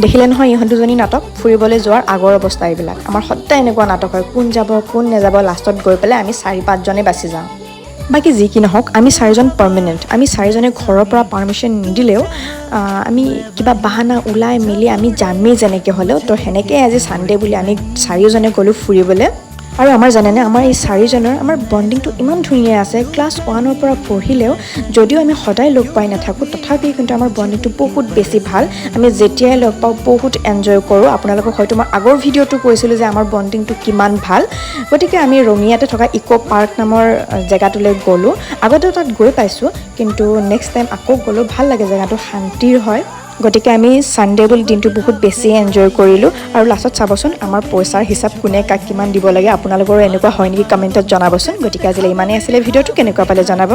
দেখিলে নহয় ইহঁত দুজনী নাটক ফুৰিবলৈ যোৱাৰ আগৰ অৱস্থা এইবিলাক আমাৰ সদায় এনেকুৱা নাটক হয় কোন যাব কোন নাযাব লাষ্টত গৈ পেলাই আমি 4-5 জনে বাছি যাওঁ বাকি যি কি নহওক আমি 4জন পাৰ্মানেণ্ট আমি 4জনে ঘৰৰ পৰা পাৰ্মিশ্যন নিদিলেও আমি কিবা বাহানা ওলাই মেলি আমি যামেই যেনেকৈ হ'লেও তো সেনেকৈ আজি ছানডে বুলি আমি 4জনে গ'লোঁ ফুৰিবলৈ আৰু আমাৰ জানেনে আমাৰ এই 4জনৰ আমাৰ বণ্ডিংটো ইমান ধুনীয়া আছে ক্লাছ 1ৰ পৰা পঢ়িলেও যদিও আমি সদায় লগ পাই নাথাকোঁ তথাপি কিন্তু আমাৰ বণ্ডিংটো বহুত বেছি ভাল আমি যেতিয়াই লগ পাওঁ বহুত এনজয় কৰোঁ আপোনালোকক হয়তো মই আগৰ ভিডিঅ'টো কৈছিলোঁ যে আমাৰ বণ্ডিংটো কিমান ভাল গতিকে আমি ৰঙিয়াতে থকা ইকো পাৰ্ক নামৰ জেগাটোলৈ গ'লোঁ আগতেও তাত গৈ পাইছোঁ কিন্তু নেক্সট টাইম আকৌ গ'লোঁ ভাল লাগে জেগাটো শান্তিৰ হয় গতিকে আমি ছানডে বুলি দিনটো বহুত বেছি এনজয় কৰিলোঁ আৰু লাষ্টত চাবচোন আমাৰ পইচাৰ হিচাপ কোনে কাক কিমান দিব লাগে আপোনালোকৰো এনেকুৱা হয় নেকি কমেণ্টত জনাবচোন গতিকে আজিলৈ ইমানেই আছিলে ভিডিঅ'টো কেনেকুৱা পালে জনাব